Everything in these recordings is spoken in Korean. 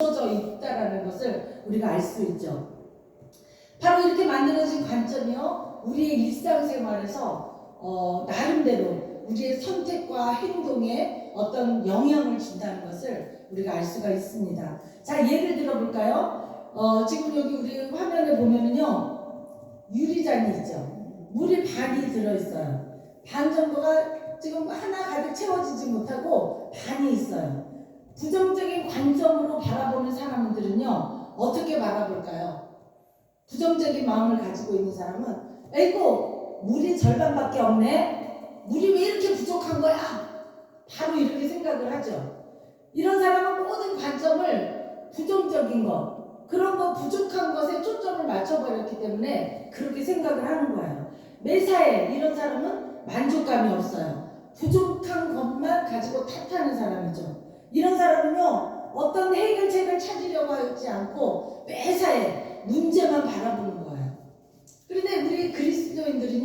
져 있다라는 것을 우리가 알 수 있죠. 바로 이렇게 만들어진 관점이요, 우리의 일상생활에서 나름대로 우리의 선택과 행동에 어떤 영향을 준다는 것을 우리가 알 수가 있습니다. 자, 예를 들어 볼까요? 지금 여기 우리 화면에 보면은요, 유리잔이 있죠. 물이 반이 들어있어요. 반 정도가 지금 하나 가득 채워지지 못하고 반이 있어요. 부정적인 관점으로 바라보는 사람들은요, 어떻게 바라볼까요? 부정적인 마음을 가지고 있는 사람은, 에이고, 물이 절반밖에 없네? 물이 왜 이렇게 부족한 거야? 바로 이렇게 생각을 하죠. 이런 사람은 모든 관점을 부정적인 것, 그런 거 부족한 것에 초점을 맞춰버렸기 때문에 그렇게 생각을 하는 거예요. 매사에 이런 사람은 만족감이 없어요. 부족한 것만 가지고 탓하는 사람이죠. 이런 사람은요, 어떤 해결책을 찾으려고 하지 않고 매사에 문제만 바라보는 거예요. 그런데 우리 그리스도인들은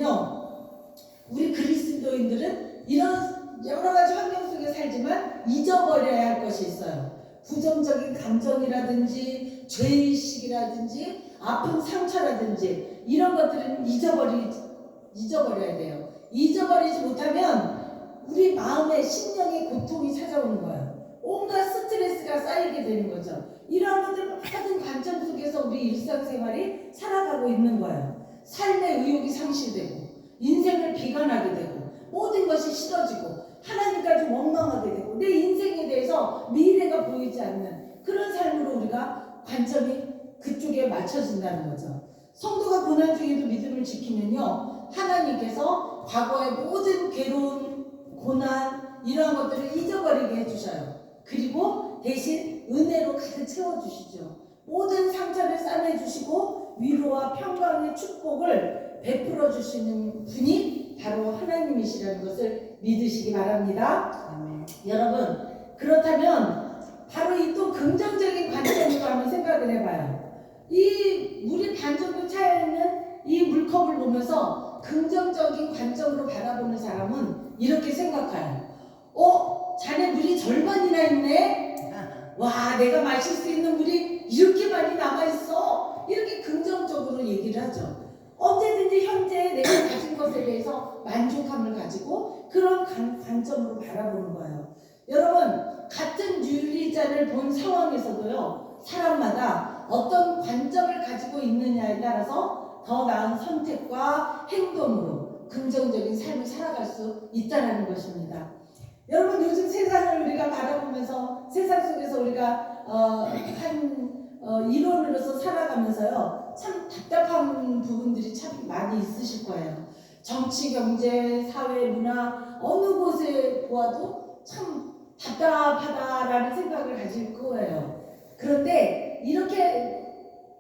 이런 여러 가지 환경 속에 살지만 잊어버려야 할 것이 있어요. 부정적인 감정이라든지 죄의식이라든지 아픈 상처라든지 이런 것들은 잊어버려야 돼요. 잊어버리지 못하면 우리 마음에 심령의 고통이 찾아오는 거예요. 온갖 스트레스가 쌓이게 되는 거죠. 이러한 것들 모든 관점 속에서 우리 일상생활이 살아가고 있는 거예요. 삶의 의욕이 상실되고 인생을 비관하게 되고 모든 것이 싫어지고 하나님까지 원망하게 되고 내 인생에 대해서 미래가 보이지 않는 그런 삶으로 우리가 관점이 그쪽에 맞춰진다는 거죠. 성도가 고난 중에도 믿음을 지키면요, 하나님께서 과거의 모든 괴로운 고난 이러한 것들을 잊어버리게 해주셔요. 그리고 대신 은혜로 가득 채워주시죠. 모든 상처를 싸매주시고 위로와 평강의 축복을 베풀어 주시는 분이 바로 하나님이시라는 것을 믿으시기 바랍니다. 아멘. 여러분, 그렇다면 바로 이 또 긍정적인 관점으로 한번 생각을 해봐요. 이 물이 반 정도 차여있는 이 물컵을 보면서 긍정적인 관점으로 바라보는 사람은 이렇게 생각해요. 자네 물이 절반이나 있네? 와, 내가 마실 수 있는 물이 이렇게 많이 남아있어. 이렇게 긍정적으로 얘기를 하죠. 언제든지 현재 내가 가진 것에 대해서 만족감을 가지고 그런 관점으로 바라보는 거예요. 여러분, 같은 유리잔을 본 상황에서도요, 사람마다 어떤 관점을 가지고 있느냐에 따라서 더 나은 선택과 행동으로 긍정적인 삶을 살아갈 수 있다는 것입니다. 여러분, 요즘 세상을 우리가 바라보면서 세상 속에서 우리가 일원으로서 살아가면서요, 참 답답한 부분들이 참 많이 있으실 거예요. 정치, 경제, 사회, 문화 어느 곳에 보아도 참 답답하다라는 생각을 가질 거예요. 그런데 이렇게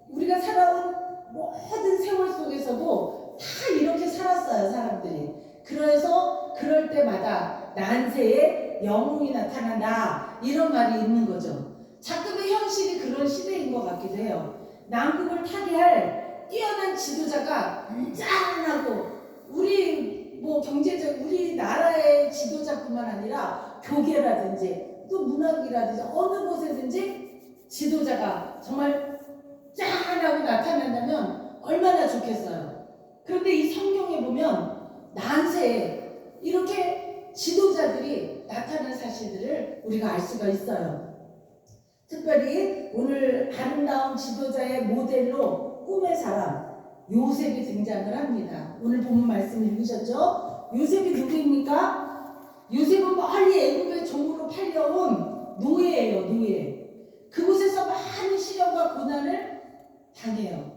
우리가 살아온 모든 세월 속에서도 다 이렇게 살았어요, 사람들이. 그래서 그럴 때마다 난세에 영웅이 나타난다, 이런 말이 있는 거죠. 자꾸의 현실이 그런 시대인 것 같기도 해요. 남국을 타개할 뛰어난 지도자가 짠하고 우리 경제적 우리 나라의 지도자뿐만 아니라 교계라든지 또 문학이라든지 어느 곳에든지 지도자가 정말 짠하고 나타난다면 얼마나 좋겠어요. 그런데 이 성경에 보면 난세에 이렇게 지도자들이 나타난 사실들을 우리가 알 수가 있어요. 특별히 오늘 아름다운 지도자의 모델로 꿈의 사람 요셉이 등장을 합니다. 오늘 본문 말씀 읽으셨죠? 요셉이 누구입니까? 요셉은 멀리 애굽의 종으로 팔려온 노예예요, 노예. 그곳에서 많은 시련과 고난을 당해요.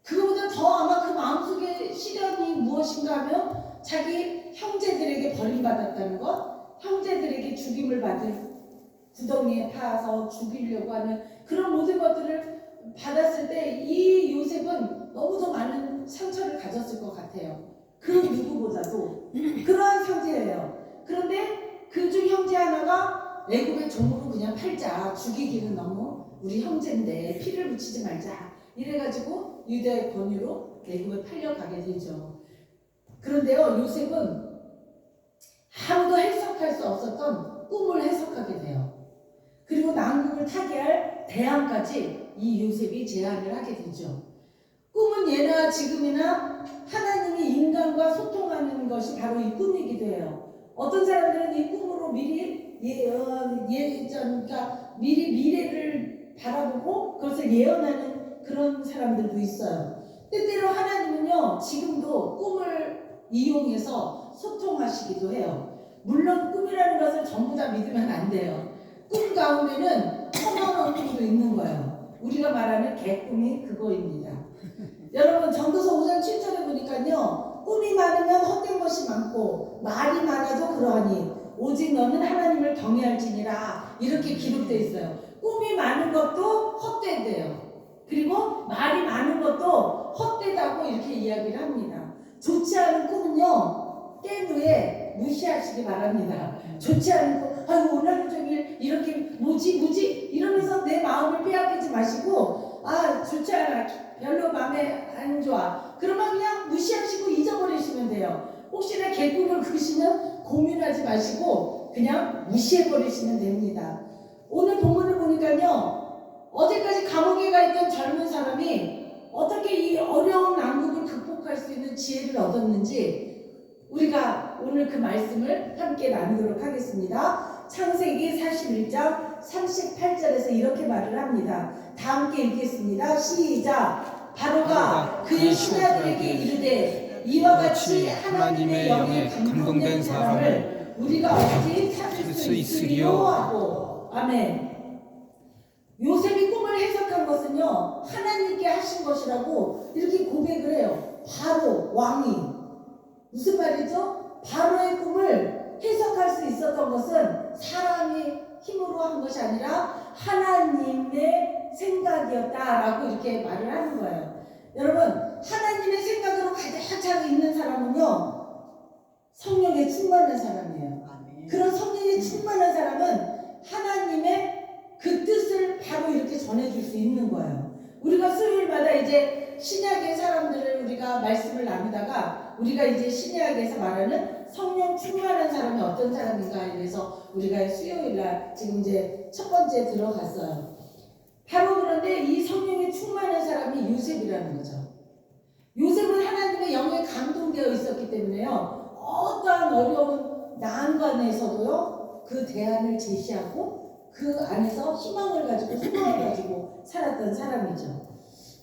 그거보다 더 아마 그 마음속에 시련이 무엇인가 하면 자기 형제들에게 버림받았다는 것, 형제들에게 죽임을 받은 구덩이에 파서 죽이려고 하는 그런 모든 것들을 받았을 때 이 요셉은 너무도 많은 상처를 가졌을 것 같아요. 그 누구보다도 그러한 상태예요. 그런데 그중 형제 하나가 애굽의 종으로 그냥 팔자, 죽이기는 너무 우리 형제인데 피를 묻히지 말자, 이래가지고 유대의 권유로 애굽에 팔려가게 되죠. 그런데요, 요셉은 아무도 해석할 수 없었던 꿈을 해석하게 돼요. 그리고 난국을 타개할 대안까지 이 요셉이 제안을 하게 되죠. 꿈은 예나 지금이나 하나님이 인간과 소통하는 것이 바로 이 꿈이기도 해요. 어떤 사람들은 이 꿈으로 미리 그러니까 미리 미래를 바라보고 그것을 예언하는 그런 사람들도 있어요. 때때로 하나님은요, 지금도 꿈을 이용해서 소통하시기도 해요. 물론 꿈이라는 것을 전부 다 믿으면 안 돼요. 꿈 가운데는 허망한 꿈도 있는 거예요. 우리가 말하는 개꿈이 그거입니다. 여러분, 전도서 5장 7절에 보니까요, 꿈이 많으면 헛된 것이 많고 말이 많아도 그러하니 오직 너는 하나님을 경외할지니라, 이렇게 기록되어 있어요. 꿈이 많은 것도 헛되대요. 그리고 말이 많은 것도 헛되다고 이렇게 이야기를 합니다. 좋지 않은 꿈은요, 깬 후에 무시하시기 바랍니다. 좋지 않은 꿈, 아유 오늘 하루 종일 이렇게 뭐지 이러면서 내 마음을 빼앗기지 마시고, 아 좋지 않아, 별로 마음에 안 좋아, 그러면 그냥 무시하시고 잊어버리시면 돼요. 혹시나 개꿈을 꾸시면 고민하지 마시고 그냥 무시해버리시면 됩니다. 오늘 본문을 보니까요, 어제까지 감옥에 가 있던 젊은 사람이 어떻게 이 어려운 난국을 극복할 수 있는 지혜를 얻었는지 우리가 오늘 그 말씀을 함께 나누도록 하겠습니다. 창세기 41장 38절에서 이렇게 말을 합니다. 다 함께 읽겠습니다. 시작. 바로가 그의 신하들에게 이르되 이와 같이 하나님의 영에 감동된 사람을 우리가 어찌 찾을 수 있으리요 하고. 아멘. 요셉이 꿈을 해석한 것은요, 하나님께 하신 것이라고 이렇게 고백을 해요. 바로 왕이. 무슨 말이죠? 바로의 꿈을 해석할 수 있었던 것은 사람이 힘으로 한 것이 아니라 하나님의 생각이었다라고 이렇게 말을 하는 거예요. 여러분, 하나님의 생각으로 가득 차고 있는 사람은요, 성령에 충만한 사람이에요. 그런 성령에 충만한 사람은 하나님의 그 뜻을 바로 이렇게 전해줄 수 있는 거예요. 우리가 수요일마다 이제 신약의 사람들을 우리가 말씀을 나누다가 우리가 이제 신약에서 말하는 성령 충만한 사람이 어떤 사람인가에 대해서 우리가 수요일날 지금 이제 첫 번째 들어갔어요. 바로 그런데 이 성령에 충만한 사람이 요셉이라는 거죠. 요셉은 하나님의 영에 감동되어 있었기 때문에요, 어떠한 어려운 난관에서도요, 그 대안을 제시하고 그 안에서 희망을 가지고 소망을 가지고 살았던 사람이죠.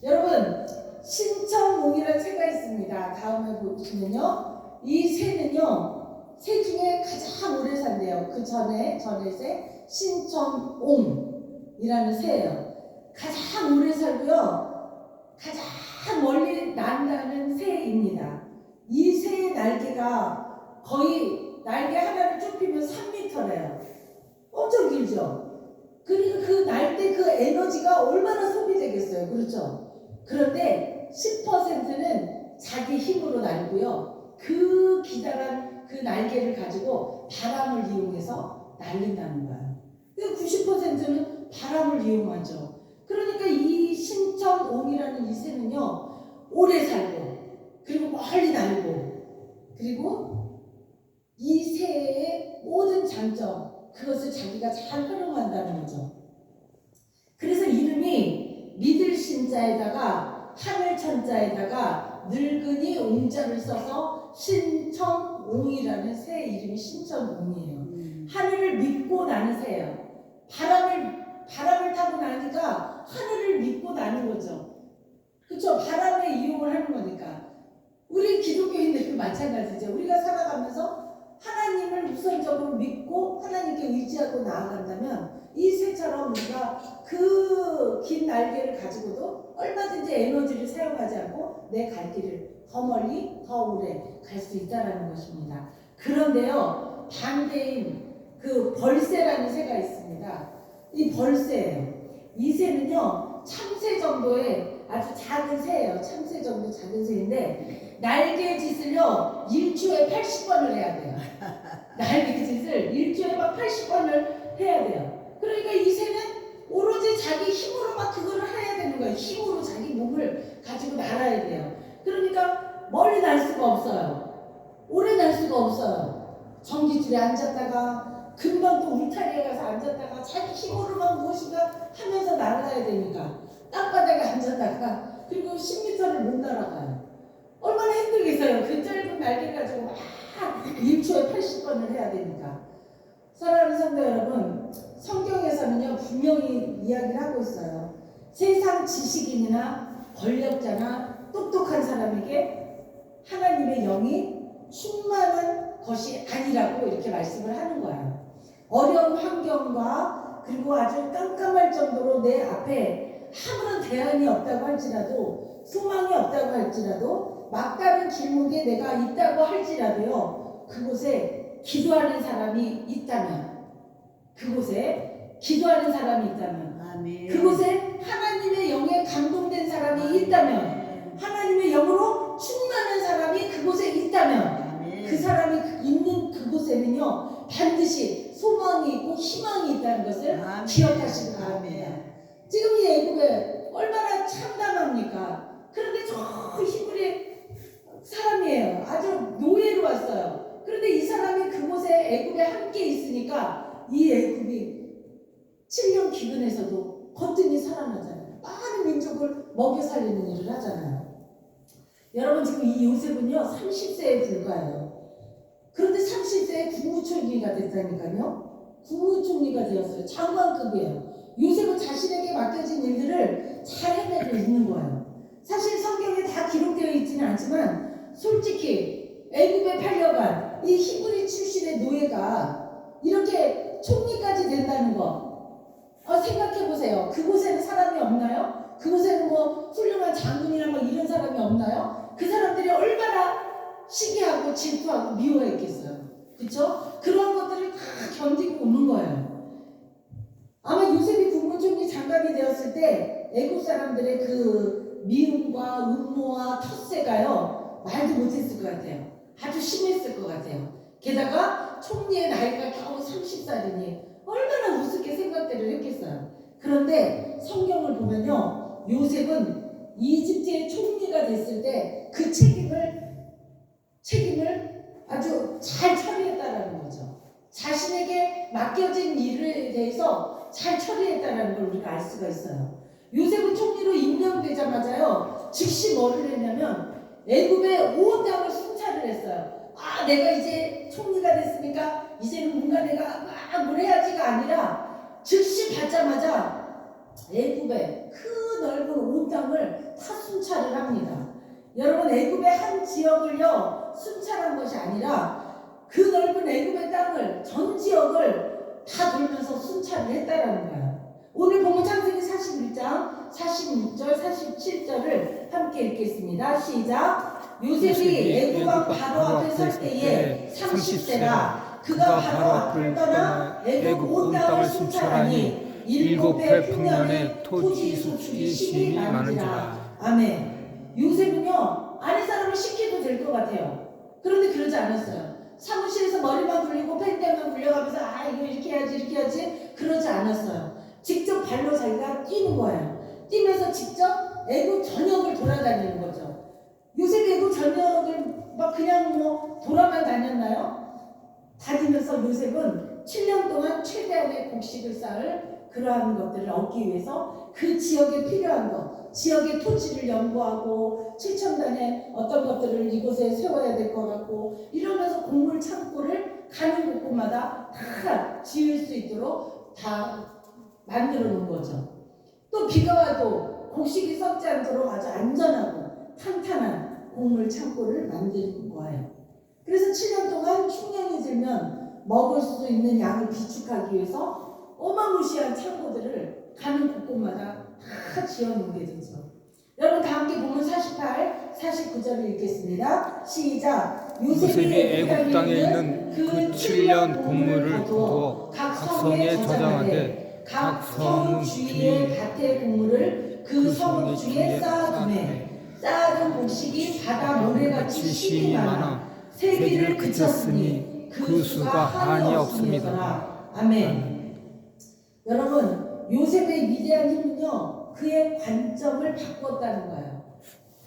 여러분, 신천몽이라는 새가 있습니다. 다음에 보시면요, 이 새는요, 새 중에 가장 오래 산대요. 그 전에 새 신천옹이라는 새예요. 가장 오래 살고요, 가장 멀리 난다는 새입니다. 이 새의 날개가 거의 날개 하나를 좁히면 3m래요. 엄청 길죠. 그리고 그 날 때 그 에너지가 얼마나 소비되겠어요. 그렇죠. 그런데 10%는 자기 힘으로 날고요, 그 기다란 그 날개를 가지고 바람을 이용해서 날린다는 거예요. 90%는 바람을 이용하죠. 그러니까 이 신천옹이라는 이 새는요, 오래 살고 그리고 멀리 날고, 그리고 이 새의 모든 장점, 그것을 자기가 잘 활용한다는 거죠. 그래서 이름이 믿을 신자에다가 하늘천자에다가 늙은이 옹자를 써서 신천옹이라는 새 이름이 신천옹이에요. 하늘을 믿고 나는 새예요. 바람을 타고 나니까 하늘을 믿고 나는 거죠. 그렇죠? 바람에 이용을 하는 거니까. 우리 기독교인들도 마찬가지죠. 우리가 살아가면서 하나님을 우선적으로 믿고 하나님께 의지하고 나아간다면 이 새처럼 우리가 그 긴 날개를 가지고도 얼마든지 에너지를 사용하지 않고 내 갈 길을 더 멀리 더 오래 갈 수 있다는 것입니다. 그런데요, 반대인 그 벌새라는 새가 있습니다. 이 벌새예요. 이 새는요, 참새 정도의 아주 작은 새예요. 참새 정도 작은 새인데 날개짓을요, 일주에 80번을 해야 돼요. 날개짓을 일주에 막 80번을 해야 돼요. 그러니까 이 새는 오로지 자기 힘으로 막 그거를 해야 되는 거예요. 힘으로 자기 몸을 가지고 날아야 돼요. 그러니까 멀리 날 수가 없어요. 오래 날 수가 없어요. 전기줄에 앉았다가 금방 또 울타리에 가서 앉았다가 자기 힘으로만 무엇인가 하면서 날아야 되니까 땅바닥에 앉았다가 그리고 10m를 못 날아가요. 얼마나 힘들겠어요. 그 짧은 날개 가지고 막 1초에 80번을 해야 되니까. 사랑하는 성도 여러분, 성경에서는요 분명히 이야기를 하고 있어요. 세상 지식인이나 권력자나 똑똑한 사람에게 하나님의 영이 충만한 것이 아니라고 이렇게 말씀을 하는 거예요. 어려운 환경과 그리고 아주 깜깜할 정도로 내 앞에 아무런 대안이 없다고 할지라도, 소망이 없다고 할지라도, 막다른 길목에 내가 있다고 할지라도요, 그곳에 기도하는 사람이 있다면, 그곳에 기도하는 사람이 있다면, 아멘. 그곳에 하나님의 영에 감동된 사람이 있다면, 하나님의 영으로 충만한 사람이 그곳에 있다면, 그 사람이 있는 그곳에는요 반드시 소망이 있고 희망이 있다는 것을 기억하시기 바랍니다. 지금 이 애굽에 얼마나 참담합니까? 그런데 저 히브리 사람이에요. 아주 노예로 왔어요. 그런데 이 사람이 그곳에 애굽에 함께 있으니까 이 애굽이 7년 기근에서도 거뜬히 살아나잖아요. 많은 민족을 먹여 살리는 일을 하잖아요. 여러분 지금 이 요셉은요 30세에 불과해요. 그런데 30세에 국무총리가 됐다니까요. 국무총리가 되었어요. 장관급이에요. 요셉은 자신에게 맡겨진 일들을 잘 해내고 있는 거예요. 사실 성경에 다 기록되어 있지는 않지만 솔직히 애굽에 팔려간 이 히브리 출신의 노예가 이렇게 총리까지 된다는 거 생각해 보세요. 그곳에는 사람이 없나요? 그곳에는 뭐 훌륭한 장군이나 뭐 이런 사람이 없나요? 그 사람들이 얼마나 시기하고 질투하고 미워했겠어요. 그렇죠? 그런 것들을 다 견디고 오는 거예요. 아마 요셉이 국무총리 장관이 되었을 때 애국 사람들의 그 미움과 음모와 텃세가요 말도 못했을 것 같아요. 아주 심했을 것 같아요. 게다가 총리의 나이가 겨우 30살이니 얼마나 우습게 생각들을 했겠어요. 그런데 성경을 보면요 요셉은 이집트의 총리가 됐을 때 그 책임을 아주 잘 처리했다라는 거죠. 자신에게 맡겨진 일에 대해서 잘 처리했다라는 걸 우리가 알 수가 있어요. 요셉은 총리로 임명되자마자요 즉시 뭐를 했냐면 애굽의 온 땅을 순찰을 했어요. 내가 이제 총리가 됐으니까 이제는 뭔가 내가 뭘 해야지가 아니라 즉시 받자마자 애굽의 그 넓은 온 땅을 다 순찰을 합니다. 여러분 애굽의 한 지역을요 순찰한 것이 아니라 그 넓은 애굽의 땅을 전 지역을 다 돌면서 순찰을 했다라는 거예요. 오늘 보면 창세기 41장 46절 47절을 함께 읽겠습니다. 시작. 요셉이 애굽 왕 바로 앞에 설 때에 30세라 그가 바로 앞을 떠나 애굽 온 땅을 순찰하니 7해 풍년에 토지 소출이 심히 많은지라. 아멘. 요셉은요 아내 사람을 시켜도 될 것 같아요. 그런데 그러지 않았어요. 사무실에서 머리만 굴리고 펜대만 굴려가면서 이거 이렇게 해야지 그러지 않았어요. 직접 발로 자기가 뛰는 거예요. 뛰면서 직접 애굽 전역을 돌아다니는 거죠. 요셉이 애굽 전역을 막 그냥 뭐 돌아만 다녔나요? 다니면서 요셉은 7년 동안 최대한의 곡식을 쌓을 그러한 것들을 얻기 위해서 그 지역에 필요한 것, 지역의 토지를 연구하고 최첨단의 어떤 것들을 이곳에 세워야 될 것 같고 이러면서 곡물 창고를 가는 곳곳마다 다 지을 수 있도록 다 만들어 놓은 거죠. 또 비가 와도 곡식이 썩지 않도록 아주 안전하고 탄탄한 곡물 창고를 만드는 거예요. 그래서 7년 동안 흉년이 들면 먹을 수 있는 양을 비축하기 위해서 어마무시한 창고들을 가는 곳곳마다 다 지어놓게 되죠. 여러분 다 함께 보면 48, 49절을 읽겠습니다. 시작. 요셉이 애굽 땅에 있는 그 7년 곡물을 두어 각 성에 저장하되 각 성읍 주위에 밭의 곡물을 그 성읍 주위에 쌓아두매 쌓아둔 곡식이 바다 모래같이 심이 많아 세기를 그쳤으니 그 수가 한이 없습니다. 아멘. 여러분 요셉의 위대한 힘은요 그의 관점을 바꿨다는 거예요.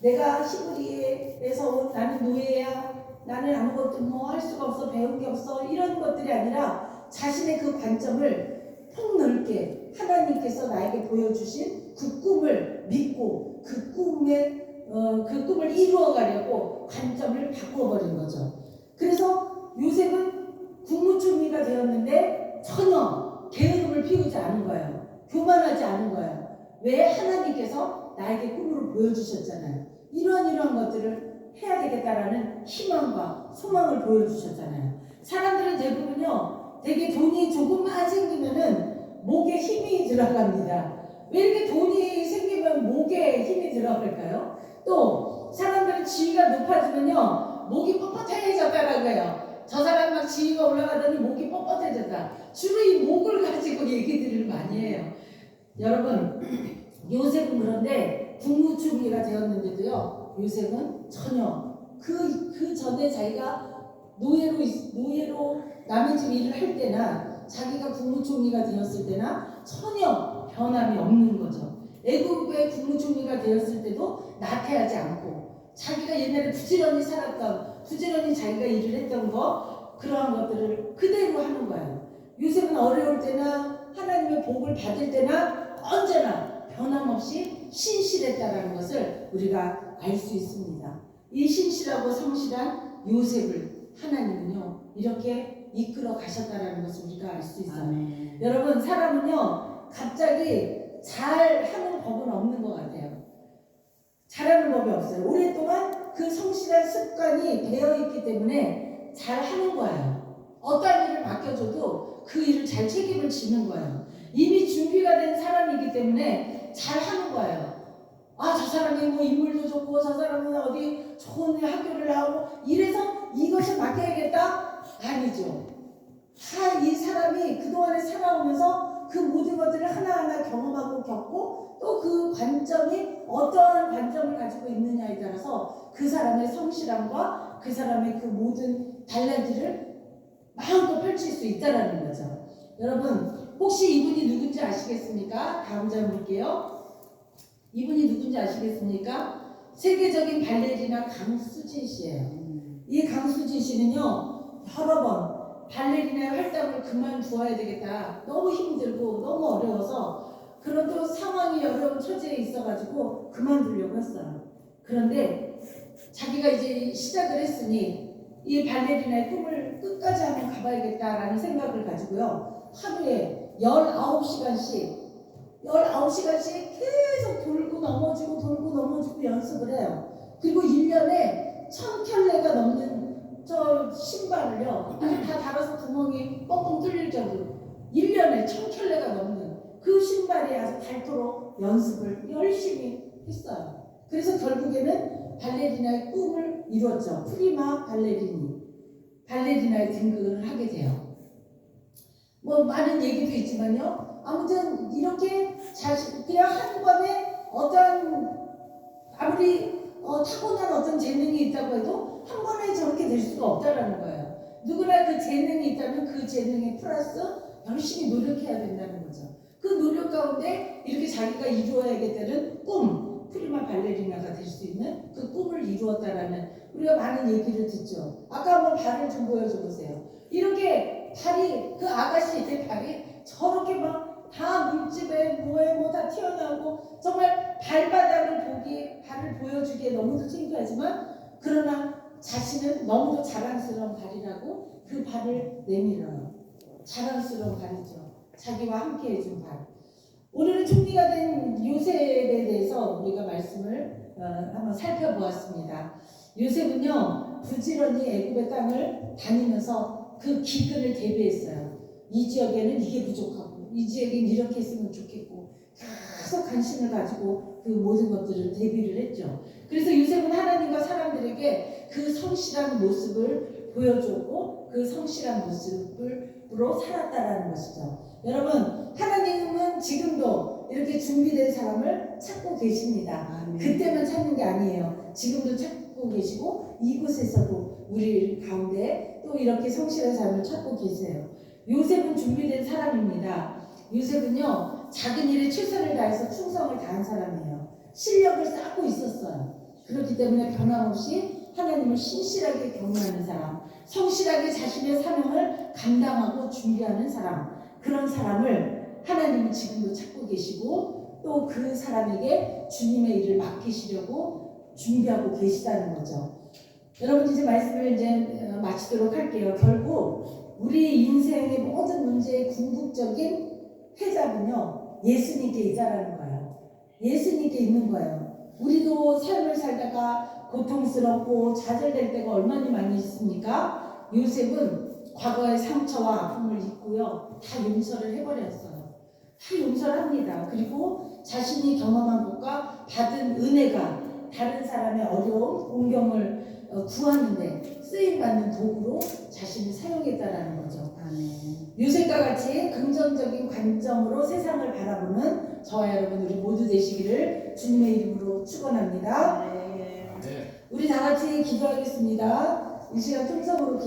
내가 히브리에서 온 나는 노예야, 나는 아무것도 뭐 할 수가 없어, 배운 게 없어, 이런 것들이 아니라 자신의 그 관점을 폭넓게 하나님께서 나에게 보여주신 그 꿈을 믿고 그 꿈을 이루어가려고 관점을 바꿔버린 거죠. 그래서 요셉은 국무총리가 되었는데 전혀 게으름을 피우지 않은 거예요. 교만하지 않은 거예요. 왜? 하나님께서 나에게 꿈으로 보여주셨잖아요. 이러한 것들을 해야 되겠다라는 희망과 소망을 보여주셨잖아요. 사람들은 대부분요, 되게 돈이 조금만 생기면은 목에 힘이 들어갑니다. 왜 이렇게 돈이 생기면 목에 힘이 들어갈까요? 또 사람들은 지위가 높아지면요, 목이 뻣뻣해졌다라는 거예요. 저 사람 막 지위가 올라가더니 목이 뻣뻣해졌다. 주로 이 목을 가지고 얘기들을 많이 해요. 여러분, 요셉은 그런데 국무총리가 되었는데도요, 요셉은 전혀 그 전에 자기가 노예로 남의 집 일을 할 때나 자기가 국무총리가 되었을 때나 전혀 변함이 없는 거죠. 애국의 국무총리가 되었을 때도 나태하지 않고 자기가 옛날에 부지런히 자기가 일을 했던 그러한 것들을 그대로 하는 거예요. 요셉은 어려울 때나 하나님의 복을 받을 때나 언제나 변함없이 신실했다라는 것을 우리가 알 수 있습니다. 이 신실하고 성실한 요셉을 하나님은요, 이렇게 이끌어 가셨다라는 것을 우리가 알 수 있어요. 여러분, 사람은요, 갑자기 잘하는 법은 없는 것 같아요. 잘하는 법이 없어요. 오랫동안 그 성실한 습관이 배어있기 때문에 잘하는 거예요. 어떤 일을 맡겨줘도 그 일을 잘 책임을 지는 거예요. 이미 준비가 된 사람이기 때문에 잘하는 거예요. 아, 저 사람이 뭐 인물도 좋고 저 사람은 어디 좋은 학교를 나오고 이래서 이것을 맡겨야겠다? 아니죠. 다 이 사람이 그동안에 살아오면서 그 모든 것들을 하나하나 경험하고 겪고 또 그 관점이 어떠한 관점을 가지고 있느냐에 따라서 그 사람의 성실함과 그 사람의 그 모든 달란트를 마음껏 펼칠 수 있다는 거죠. 여러분, 혹시 이분이 누군지 아시겠습니까? 다음 장 볼게요. 이분이 누군지 아시겠습니까? 세계적인 발레리나 강수진 씨예요. 이 강수진 씨는요, 여러 번 발레리나의 활동을 그만두어야 되겠다. 너무 힘들고 너무 어려워서 그런 또 상황이 어려운 처지에 있어가지고 그만두려고 했어요. 그런데 자기가 이제 시작을 했으니 이 발레리나의 꿈을 끝까지 한번 가봐야겠다라는 생각을 가지고요. 하루에 19시간씩 계속 돌고 넘어지고 연습을 해요. 그리고 1년에 1000켤레가 넘는 저 신발을요, 다 달아서 구멍이 뻥뻥 뚫릴 정도로 1년에 1000켤레가 넘는 그 신발에 아주 닳도록 연습을 열심히 했어요. 그래서 결국에는 발레리나의 꿈을 이뤘죠. 프리마 발레리나에 등극을 하게 돼요. 뭐 많은 얘기도 있지만요, 아무튼 이렇게 그냥 한 번에 아무리 타고난 어떤 재능이 있다고 해도 한 번에 저렇게 될 수가 없다라는 거예요. 누구나 그 재능이 있다면 그 재능에 플러스 열심히 노력해야 된다는 거죠. 그 노력 가운데 이렇게 자기가 이루어야겠다는 꿈, 프리마 발레리나가 될 수 있는 그 꿈을 이루었다라는, 우리가 많은 얘기를 듣죠. 아까 한번 발을 좀 보여줘 보세요. 이렇게 발이, 그 아가씨의 발이 저렇게 막 다 물집에 뭐에 다 튀어나오고 정말 발을 보여주기에 너무도 창피하지만, 그러나 자신은 너무도 자랑스러운 발이라고 그 발을 내밀어요. 자랑스러운 발이죠. 자기와 함께 해준 발. 오늘은 총리가 된 요셉에 대해서 우리가 말씀을 한번 살펴보았습니다. 요셉은요, 부지런히 애굽의 땅을 다니면서 그 기근을 대비했어요. 이 지역에는 이게 부족하고 이 지역에는 이렇게 했으면 좋겠고 계속 관심을 가지고 그 모든 것들을 대비를 했죠. 그래서 요셉은 하나님과 사람들에게 그 성실한 모습을 보여줬고 그 성실한 모습으로 살았다라는 것이죠. 여러분, 하나님은 지금도 이렇게 준비된 사람을 찾고 계십니다. 그때만 찾는 게 아니에요. 지금도 찾고 계시고 이곳에서도 우리 가운데 또 이렇게 성실한 사람을 찾고 계세요. 요셉은 준비된 사람입니다. 요셉은요, 작은 일에 최선을 다해서 충성을 다한 사람이에요. 실력을 쌓고 있었어요. 그렇기 때문에 변함없이 하나님을 신실하게 경외하는 사람, 성실하게 자신의 사명을 감당하고 준비하는 사람, 그런 사람을 하나님은 지금도 찾고 계시고 또 그 사람에게 주님의 일을 맡기시려고 준비하고 계시다는 거죠. 여러분 이제 말씀을 이제 마치도록 할게요. 결국 우리 인생의 모든 문제의 궁극적인 해답은요, 예수님께 있다라는 거예요. 예수님께 있는 거예요. 우리도 삶을 살다가 고통스럽고 좌절될 때가 얼마나 많이 있습니까? 요셉은 과거의 상처와 아픔을 잊고요, 다 용서를 해버렸어요. 다 용서를 합니다. 그리고 자신이 경험한 것과 받은 은혜가 다른 사람의 어려움, 공경을 구하는데 쓰임받는 도구로 자신을 사용했다라는 거죠. 요셉과 같이 긍정적인 관점으로 세상을 바라보는 저와 여러분 우리 모두 되시기를 주님의 이름으로 축원합니다. 우리 다 같이 기도하겠습니다. 이 시간 통성으로